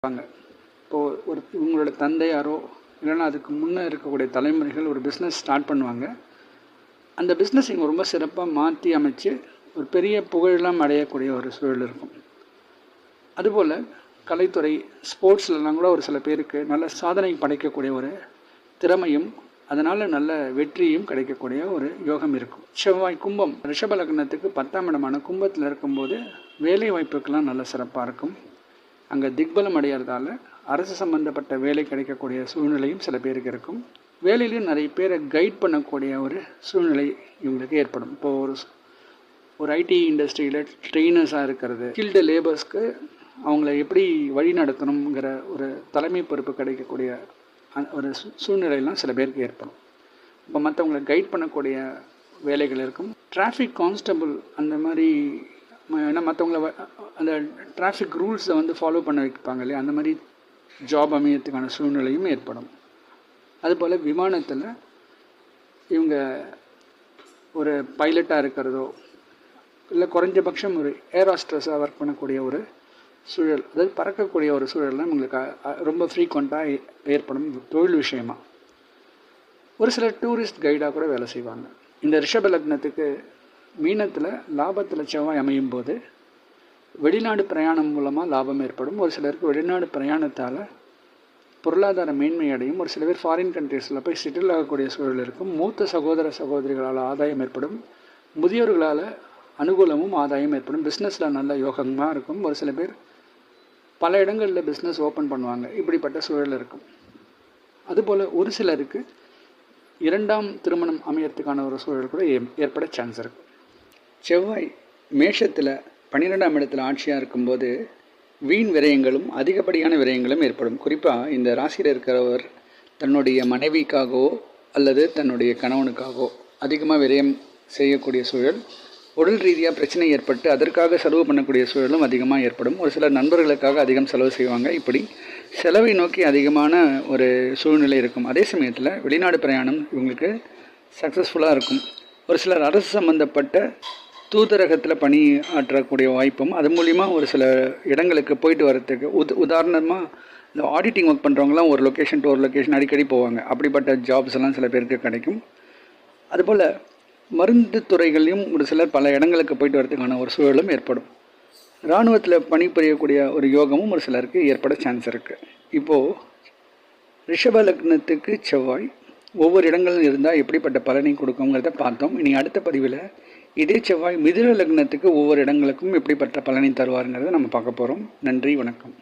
வாங்க. இப்போது உங்களோட தந்தையாரோ இல்லைன்னா அதுக்கு முன்னே இருக்கக்கூடிய தலைமுறைகள் ஒரு பிஸ்னஸ் ஸ்டார்ட் பண்ணுவாங்க. அந்த பிஸ்னஸ் இங்கே ரொம்ப சிறப்பாக மாற்றி அமைச்சு ஒரு பெரிய புகழெல்லாம் அடையக்கூடிய ஒரு சூழல் இருக்கும். அதுபோல் கலைத்துறை, ஸ்போர்ட்ஸ்லாம் கூட ஒரு சில பேருக்கு நல்ல சாதனை படைக்கக்கூடிய ஒரு திறமையும் அதனால் நல்ல வெற்றியும் கிடைக்கக்கூடிய ஒரு யோகம் இருக்கும். செவ்வாய் கும்பம் ரிஷப லக்னத்துக்கு 10ஆம் இடமான கும்பத்தில் இருக்கும்போது வேலை வாய்ப்புக்கெல்லாம் நல்ல சிறப்பாக இருக்கும். அங்கே திக்பலம் அடைகிறதால அரசு சம்மந்தப்பட்ட வேலை கிடைக்கக்கூடிய சூழ்நிலையும் சில பேருக்கு இருக்கும். வேலையிலையும் நிறைய பேரை கைட் பண்ணக்கூடிய ஒரு சூழ்நிலை இவங்களுக்கு ஏற்படும். இப்போது ஒரு ஐடி இண்டஸ்ட்ரியில் ட்ரெயினர்ஸாக இருக்கிறது, ஸ்கில்டு லேபர்ஸ்க்கு அவங்கள எப்படி வழி நடத்தணுங்கிற ஒரு தலைமை பொறுப்பு கிடைக்கக்கூடிய ஒரு சூழ்நிலையெல்லாம் சில பேருக்கு ஏற்படும். இப்போ மற்றவங்களை கைட் பண்ணக்கூடிய வேலைகள் இருக்கும். டிராஃபிக் கான்ஸ்டபிள் அந்த மாதிரி, ஏன்னா மற்றவங்கள அந்த டிராஃபிக் ரூல்ஸை ஃபாலோ பண்ண வைப்பாங்க இல்லையா, அந்த மாதிரி ஜாப் அமையத்துக்கான சூழ்நிலையும் ஏற்படும். அதுபோல் விமானத்தில் இவங்க ஒரு பைலட்டாக இருக்கிறதோ இல்லை குறைஞ்சபட்சம் ஒரு ஏர் ஹாஸ்டஸாக ஒர்க் பண்ணக்கூடிய ஒரு சூழல், அதாவது பறக்கக்கூடிய ஒரு சூழல்லாம் இவங்களுக்கு ரொம்ப ஃப்ரீக்வெண்ட்டாக ஏற்படும் தொழில் விஷயமாக. ஒரு சில டூரிஸ்ட் கைடாக கூட வேலை செய்வாங்க. இந்த ரிஷப லக்னத்துக்கு மீனத்தில் லாபத்தில் செவ்வாய் அமையும் போது வெளிநாடு பிரயாணம் மூலமாக லாபம் ஏற்படும். ஒரு சிலருக்கு வெளிநாடு பிரயாணத்தால் பொருளாதார மேன்மை அடையும். ஒரு சில பேர் ஃபாரின் கண்ட்ரீஸில் போய் செட்டில் ஆகக்கூடிய சூழல் இருக்கும். மூத்த சகோதர சகோதரிகளால் ஆதாயம் ஏற்படும். முதியோர்களால் அனுகூலமும் ஆதாயம் ஏற்படும். பிஸ்னஸில் நல்ல யோகமாக இருக்கும். ஒரு சில பேர் பல இடங்களில் பிஸ்னஸ் ஓப்பன் பண்ணுவாங்க. இப்படிப்பட்ட சூழல் இருக்கும். அதுபோல் ஒரு சிலருக்கு 2ஆம் திருமணம் அமையறதுக்கான ஒரு சூழல் கூட ஏற்பட சான்ஸ் இருக்கும். செவ்வாய் மேஷத்தில் 12ஆம் இடத்துல ஆட்சியாக இருக்கும்போது வீண் விரயங்களும் அதிகப்படியான விரயங்களும் ஏற்படும். குறிப்பாக இந்த ராசியில் இருக்கிறவர் தன்னுடைய மனைவிக்காகவோ அல்லது தன்னுடைய கணவனுக்காகவோ அதிகமாக விரயம் செய்யக்கூடிய சூழல், உடல் ரீதியாக பிரச்சனை ஏற்பட்டு அதற்காக செலவு பண்ணக்கூடிய சூழலும் அதிகமாக ஏற்படும். ஒரு சிலர் நண்பர்களுக்காக அதிகம் செலவு செய்வாங்க. இப்படி செலவை நோக்கி அதிகமான ஒரு சூழ்நிலை இருக்கும். அதே சமயத்தில் வெளிநாடு பிரயாணம் இவங்களுக்கு சக்ஸஸ்ஃபுல்லாக இருக்கும். ஒரு சிலர் அரசு சம்பந்தப்பட்ட தூதரகத்தில் பணி ஆற்றக்கூடிய வாய்ப்பும், அது மூலிமா ஒரு சில இடங்களுக்கு போயிட்டு வரத்துக்கு உதாரணமாக இந்த ஆடிட்டிங் ஒர்க் பண்ணுறவங்களாம் ஒரு லொக்கேஷன் டு ஒரு லொக்கேஷன் அடிக்கடி போவாங்க. அப்படிப்பட்ட ஜாப்ஸ் எல்லாம் சில பேருக்கு கிடைக்கும். அதுபோல் மருந்து துறைகளையும் ஒரு சிலர் பல இடங்களுக்கு போயிட்டு வரதுக்கான ஒரு சூழலும் ஏற்படும். இராணுவத்தில் பணிபுரியக்கூடிய ஒரு யோகமும் ஒரு சிலருக்கு ஏற்பட சான்ஸ் இருக்குது. இப்போது ரிஷப லக்னத்துக்கு செவ்வாய் ஒவ்வொரு இடங்களும் இருந்தால் எப்படிப்பட்ட பலனை கொடுக்குங்கிறத பார்த்தோம். இனி அடுத்த பதிவில் இதே செவ்வாய் மிதுன லக்னத்துக்கு ஒவ்வொரு இடங்களுக்கும் எப்படிப்பட்ட பலனை தருவாருங்கிறத நம்ம பார்க்க போகிறோம். நன்றி, வணக்கம்.